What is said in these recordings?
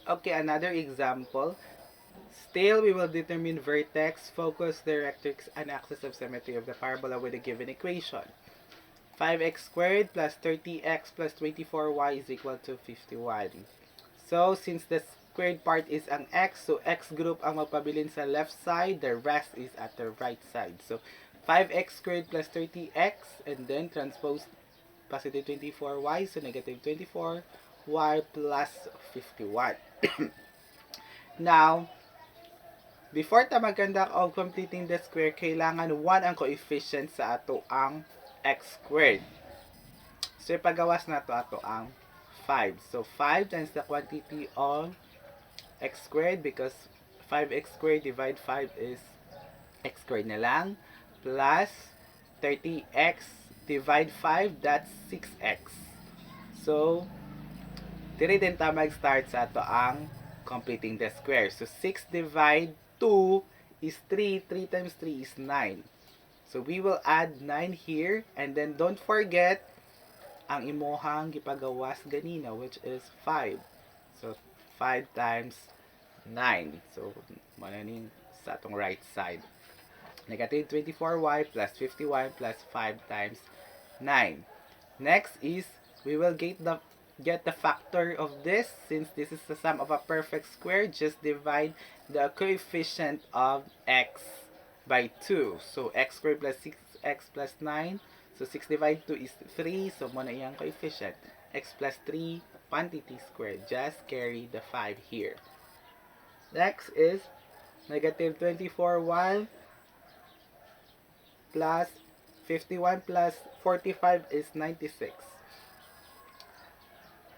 Okay, another example. Still, we will determine vertex, focus, directrix, and axis of symmetry of the parabola with a given equation. 5x squared plus 30x plus 24y is equal to 51. So, since the squared part is ang x, so x group ang magpabilin sa left side, the rest is at the right side. So, 5x squared plus 30x, and then transpose positive 24y, so negative 24y plus 51. Now, before ta mag-conduct of completing the square, kailangan 1 ang coefficient sa ato ang x squared. So, ipagawas na to ato ang 5. So, 5 times the quantity of x squared because 5x squared divide 5 is x squared na lang plus 30x divide 5, that's 6x. So, diri din ta mag-start sa ato ang completing the square. So, 6 divide 2 is 3. 3 times 3 is 9. So, we will add 9 here. And then, don't forget, ang imohang gipagawas ganina, which is 5. So, 5 times 9. So, mananing sa atong right side. Negative 24y plus 51 plus 5 times 9. Next is, we will get the factor of this. Since this is the sum of a perfect square, just divide the coefficient of x by 2. So, x squared plus 6x plus 9. So, 6 divided 2 is 3. So, muna yung coefficient. X plus 3 quantity squared. Just carry the 5 here. Next is negative 24y plus 51 plus 45 is 96.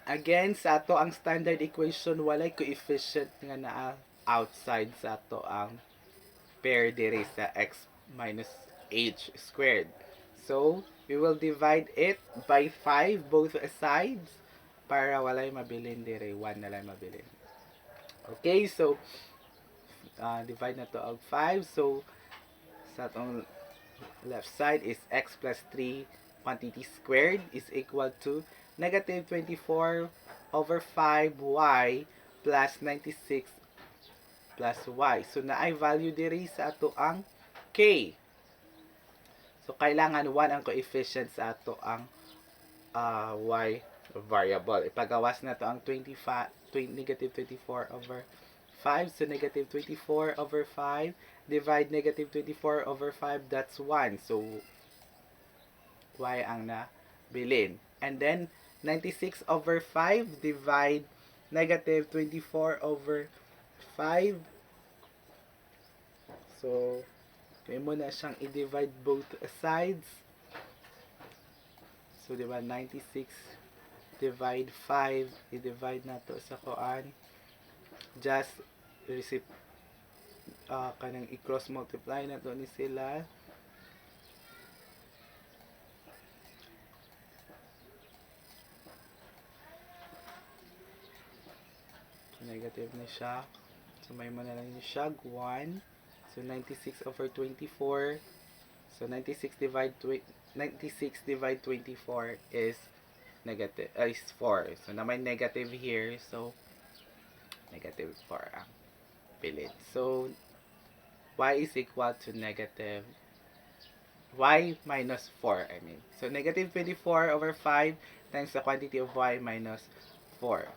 Again, sa ato ang standard equation, walay coefficient nga naa outside sa ato ang pair diri sa x minus h squared. So, we will divide it by 5 both sides para walay mabilin diri. 1 na lang mabilin. Okay, so, divide na to of 5. So, sa atong left side is x plus 3 quantity squared is equal to negative 24 over 5y plus 96 plus y. So, naay value diri sa ato ang k. So, kailangan 1 ang coefficient sa ato ang y variable. Ipagawas na to ang negative 24 over 5. So, negative 24 over 5 divide negative 24 over 5, that's 1. So, y ang nabilin. And then, 96 over 5 divide negative 24 over 5. So, kaya mo na siyang i-divide both sides. So, diba, 96 divide 5, i-divide na to sa kuan. Just receive kanang i-cross multiply na to ni sila. So, negative na siya. So, may mo na lang yung siya, 1. So, 96 over 24. So, 96 divide 24 is negative, is 4. So, na may negative here. So, negative 4 ang pilit. So, y is equal to negative y minus 4, I mean. So, negative 24 over 5 times the quantity of y minus 4.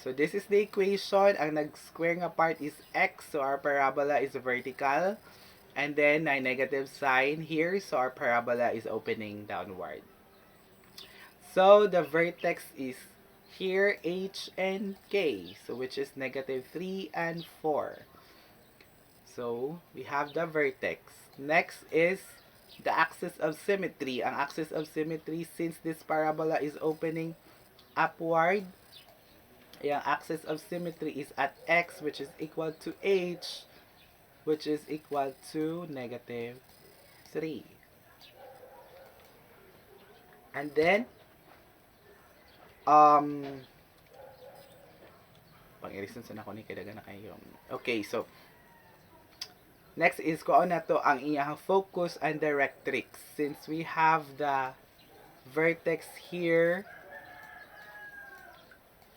So, this is the equation. Ang nag-square nga part is x. So, our parabola is vertical. And then, may negative sign here. So, our parabola is opening downward. So, the vertex is here, h and k. So, which is negative 3 and 4. So, we have the vertex. Next is the axis of symmetry. Ang axis of symmetry, since this parabola is opening upward, yung axis of symmetry is at x, which is equal to h, which is equal to negative 3. And then, pang-irison sa nako ni kadaga na kayo. Okay, so, next is kuon na to ang iyang focus and directrix. Since we have the vertex here,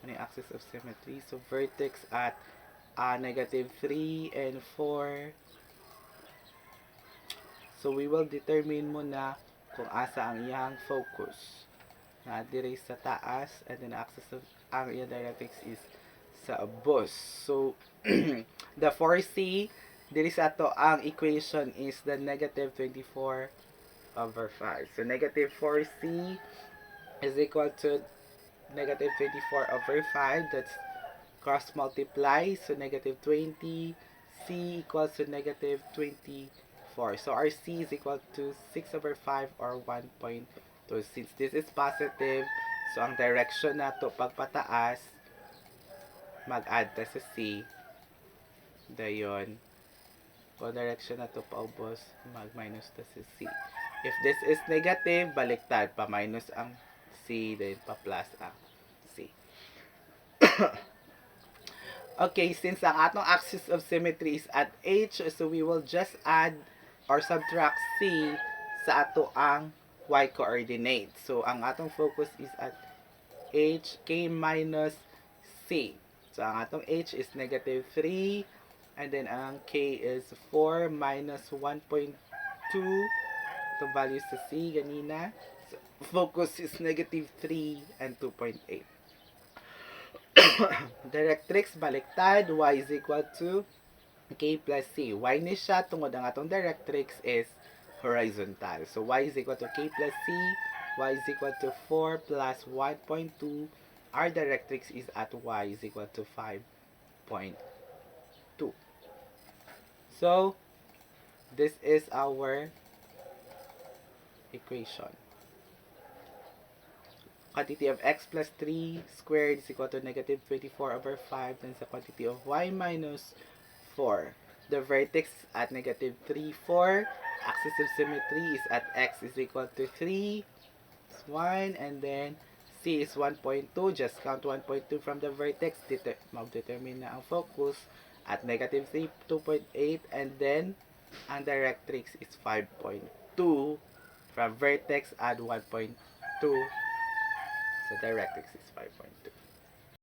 ano yung axis of symmetry. So, vertex at negative 3 and 4. So, we will determine muna kung asa ang iyang focus. Na dire sa taas, and then axis of ang iyang directrix is sa bus. So, the 4C, diri sa ato ang equation is the negative 24 over 5. So, negative 4C is equal to negative 24 over 5. That's cross multiply. So, negative 20. C equals to negative 24. So, our C is equal to 6 over 5 or 1.2. Since this is positive, so ang direction na to pagpataas, mag-add ta sa C. Dayon, kung direction na to paubos, mag-minus ta sa C. If this is negative, baliktad, pa-minus ang C, then pa-plus ang C. Okay, since ang atong axis of symmetry is at H, so we will just add or subtract C sa ato ang Y coordinate. So, ang atong focus is at H, K minus C. So, ang atong H is negative 3, and then ang K is 4 minus 1.2. Itong value sa C ganina. So, focus is negative 3 and 2.8. Directrix baliktad, y is equal to k plus c. Y ni siya tungod ang atong directrix is horizontal. So y is equal to k plus c, y is equal to 4 plus 1.2. Our directrix is at y is equal to 5.2. So this is our equation. Quantity of x plus 3 squared is equal to negative 24 over 5 then sa quantity of y minus 4. The vertex at negative 3, 4. Axis of symmetry is at x is equal to 3. It's 1. And then c is 1.2. Just count 1.2 from the vertex. Mag-determine na ang focus at negative 3, 2.8. And then ang directrix is 5.2. From vertex add 1.2. So directrix is 5.2.